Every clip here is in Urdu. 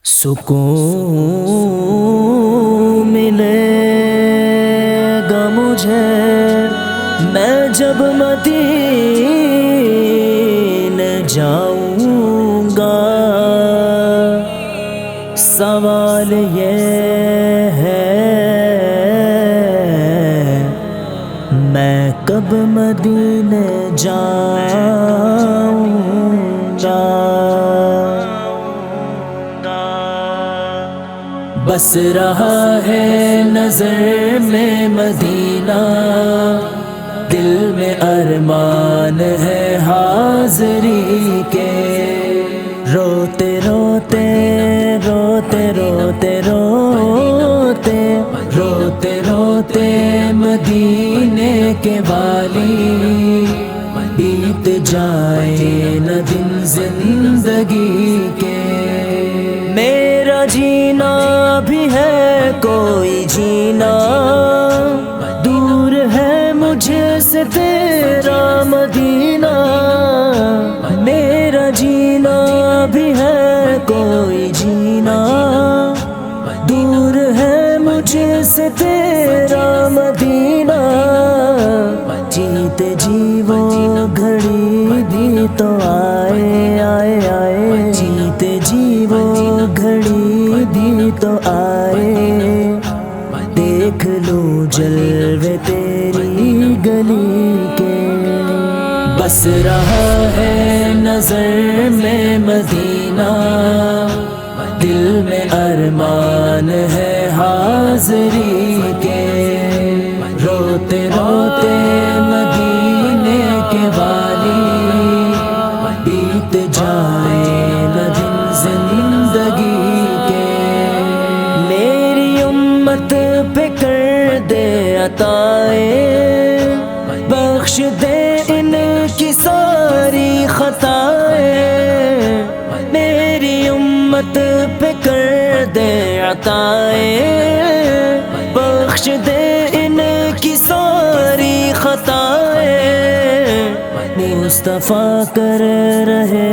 سکون ملے گا مجھے میں جب مدینے جاؤں گا۔ سوال یہ ہے میں کب مدینے جاؤں گا۔ بس رہا ہے نظر میں مدینہ، دل میں ارمان ہے حاضری کے۔ روتے روتے روتے روتے روتے روتے روتے مدینے کے والی، بیت جائے نہ دن زندگی کے۔ میرا جینا بھی ہے کوئی جینا، دور ہے مجھے سے تیرا مدینہ۔ میرا جینا بھی ہے کوئی جینا، دور ہے مجھے سے تیرا مدینہ۔ جیتے جی وہ گھڑی بھی تو آئے آئے آئے، جیتے جی وہ گھڑی بھی تو آئے، دیکھ لوں جلوے تیری گلی کے۔ بس رہا ہے نظر میں مدینہ، دل میں ارمان ہے حاضری کے۔ روتے روتے مدینے کے والی، بیت جائے نہ دن زندگی کے۔ میری امت پہ کر دے عطائیں، بخش دے ان کی ساری خطائیں۔ میری امت پہ کر دے عطائیں، بخش دے ان کی ساری خطائیں۔ مصطفیٰ کر رہے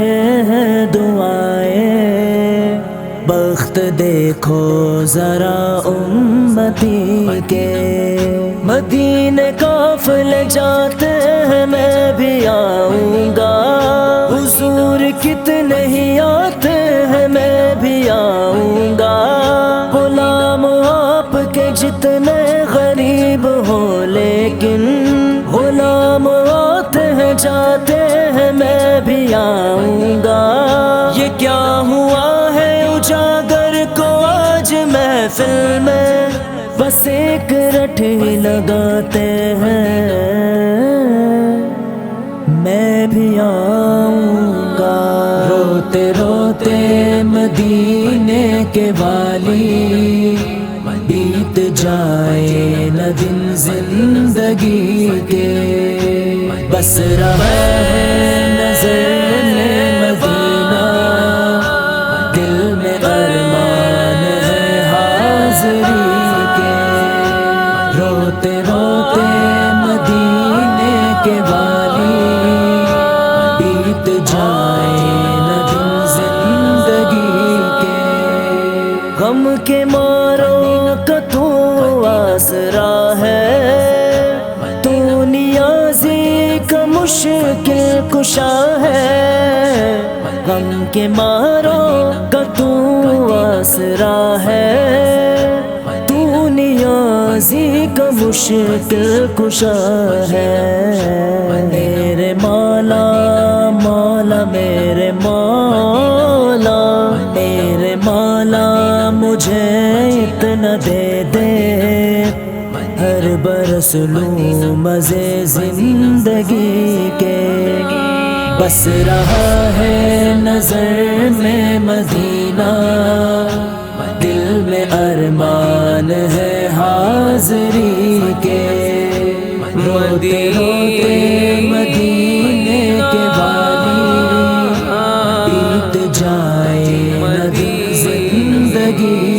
ہیں دعائیں، بخت دیکھو ذرا امتی کے۔ مدینے قافلے جاتے ہیں میں بھی آؤں گا، حضور کتنے ہی آتے ہیں میں بھی آؤں گا۔ غلام آپ کے جتنے غریب ہو لیکن، غلام آتے ہیں جاتے ہیں میں بھی آؤں گا۔ یہ کیا ہوا ہے اجاگر کو آج محفل میں، بس ایک رٹ ہی لگاتے ہیں میں بھی آؤں گا۔ روتے روتے مدینے کے والی، بیت جائے نہ دن زندگی کے۔ بس رہا ہے نظر میں مدینہ، دل میں ارمان ہے حاضری کے۔ روتے روتے مدینے کے والی، بیت جائے نہ دن زندگی کے۔ غم کے ماروں کا تو آسرا ہے، تو نیازی کا مشکل کشا ہے۔ غم کے ماروں کا تو آسرا ہے، تو نیازی کا مشکل کشا ہے۔ میرے مولا مولا میرے مولا، میرے مولا مجھے اتنا دے دے، ہر برس لوں مزے زندگی کے۔ بس رہا ہے نظر میں مدینہ، دل میں ارمان ہے حاضری کے۔ روتے روتے مدینے کے والی، بیت جائے نہ دن زندگی